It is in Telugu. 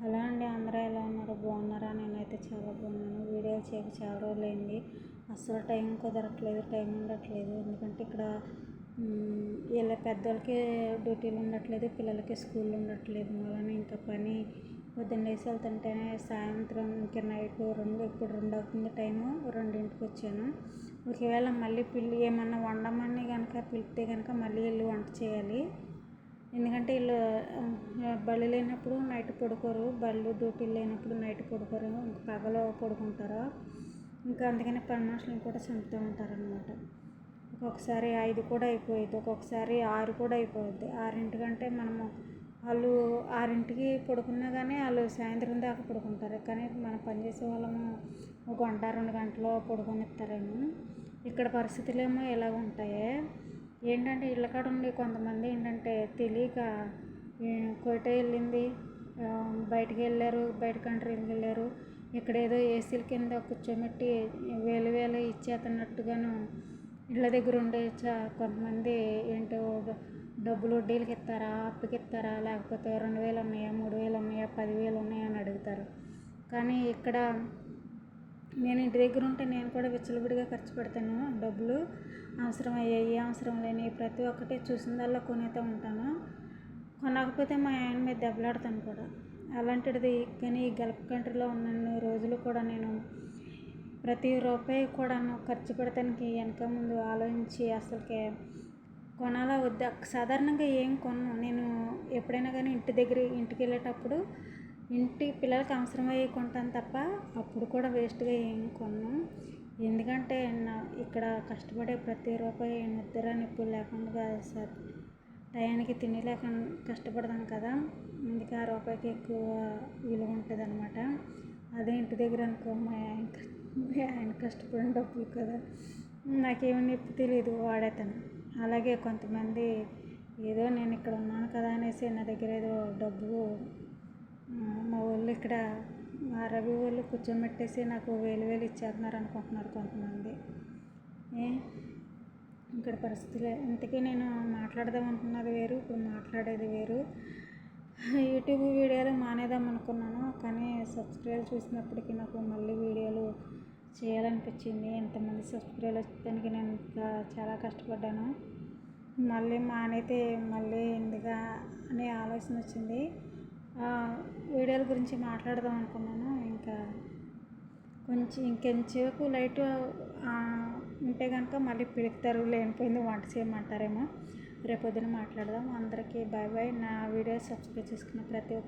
హలో అండి, అందరూ ఎలా ఉన్నారు? బాగున్నారా? నేనైతే చాలా బాగున్నాను. వీడియోలు చేయక చాలా రోజులైంది. అస్సలు టైం కుదరట్లేదు, టైం ఉండట్లేదు. ఎందుకంటే ఇక్కడ వీళ్ళ పెద్దోళ్ళకి డ్యూటీలు ఉండట్లేదు, పిల్లలకి స్కూల్ ఉండట్లేదు. అలానే ఇంకా పని పొద్దున్న లేసి వెళ్తుంటేనే సాయంత్రం ఇంకా నైట్ ఇప్పుడు 2 అవుతుంది టైము. 2ంటికి వచ్చాను. ఒకవేళ మళ్ళీ ఏమన్నా వండమని కనుక పిలిస్తే కనుక మళ్ళీ వెళ్ళి వంట చేయాలి. ఎందుకంటే వీళ్ళు బళ్ళు లేనప్పుడు నైట్ పడుకోరు, బళ్ళు డ్యూటీలు లేనప్పుడు నైట్ పడుకోరు, ఇంకా పగలు పడుకుంటారు. ఇంకా అందుకని పని మనుషులను కూడా చంపుతూ ఉంటారనమాట. ఒక్కొక్కసారి 5 కూడా అయిపోయింది, ఒక్కొక్కసారి 6 కూడా అయిపోద్ది. 6ంటికంటే మనము వాళ్ళు 6ంటికి పడుకున్నా కానీ వాళ్ళు సాయంత్రం దాకా పడుకుంటారు. కానీ మనం పనిచేసే వాళ్ళము 1 గంట 2 గంటలో పడుకొనిస్తారేమో. ఇక్కడ పరిస్థితులు ఏమో ఇలాగ ఉంటాయి. ఏంటంటే ఇళ్ళ కాడ ఉండి కొంతమంది ఏంటంటే తెలియక కోయట వెళ్ళింది, బయటికి వెళ్ళారు, బయట కంట్రీకి వెళ్ళారు, ఇక్కడ ఏదో ఏసీల కింద కూర్చోబెట్టి వేలు ఇచ్చేస్తున్నట్టుగాను ఇళ్ళ దగ్గర ఉండే కొంతమంది ఏంటో డబ్బులు వడ్డీలకి ఇస్తారా, అప్పుకి ఇస్తారా, లేకపోతే 2000 ఉన్నాయా, 3000 ఉన్నాయా, 10,000 ఉన్నాయా అని అడుగుతారు. కానీ ఇక్కడ నేను ఇంటి దగ్గర ఉంటే నేను కూడా విచ్చలవిడిగా ఖర్చు పెడతాను. డబ్బులు అవసరం అయ్యాయి, అవసరం లేని ప్రతి ఒక్కటి చూసిందల్లా కొనేస్తూ ఉంటాను. కొనకపోతే మా ఆయన మీద దెబ్బలాడతాను కూడా. అలాంటిది కానీ ఈ గల్ఫ్ కంట్రీలో ఉన్న రోజులు కూడా నేను ప్రతి రూపాయి కూడాను ఖర్చు పెడతానికి వెనక ముందు ఆలోచించి అసలుకే కొనాలా వద్దా. సాధారణంగా ఏం కొనను నేను. ఎప్పుడైనా కానీ ఇంటికి వెళ్ళేటప్పుడు పిల్లలకి అవసరమయ్యే కొంటాను తప్ప అప్పుడు కూడా వేస్ట్గా ఏం కొనను. ఎందుకంటే ఇక్కడ కష్టపడే ప్రతి రూపాయి నిద్ర నిప్పులు లేకుండా టయానికి తిండి లేకుండా కష్టపడతాం కదా, అందుకే ఆ రూపాయికి ఎక్కువ విలువ ఉంటుంది అనమాట. అదే ఇంటి దగ్గర అనుకో మా ఆయన కష్టపడిన డబ్బులు కదా, నాకేమీ నొప్పి తెలియదు, వాడేతాను. అలాగే కొంతమంది ఏదో నేను ఇక్కడ ఉన్నాను కదా అనేసి నా దగ్గర ఏదో డబ్బు మా వాళ్ళు ఇక్కడ మా రవి వాళ్ళు కూర్చోబెట్టేసి నాకు వేలు ఇచ్చేస్తున్నారు అనుకుంటున్నారు కొంతమంది. ఇక్కడ పరిస్థితులు ఇంతకీ నేను మాట్లాడదాం అనుకున్నది వేరు, ఇప్పుడు మాట్లాడేది వేరు. యూట్యూబ్ వీడియోలు మానేద్దాం అనుకున్నాను, కానీ సబ్స్క్రైబ్ చూసినప్పటికీ నాకు మళ్ళీ వీడియోలు చేయాలనిపించింది. ఎంతమంది సబ్స్క్రైబ్ వచ్చేదానికి నేను ఇంకా చాలా కష్టపడ్డాను. మళ్ళీ మానైతే మళ్ళీ ఎందుగా అనే ఆలోచన వచ్చింది. వీడియోల గురించి మాట్లాడదాం అనుకున్నాను. ఇంకా ఇంకొంచెంసేపు లైట్ ఉంటే కనుక మళ్ళీ పిలుస్తారు, లేనిపోయింది వంట చేయమంటారేమో. రేపొద్దున మాట్లాడదాం. అందరికీ బాయ్ బాయ్. నా వీడియో సబ్స్క్రైబ్ చేసుకున్న ప్రతి ఒక్కరు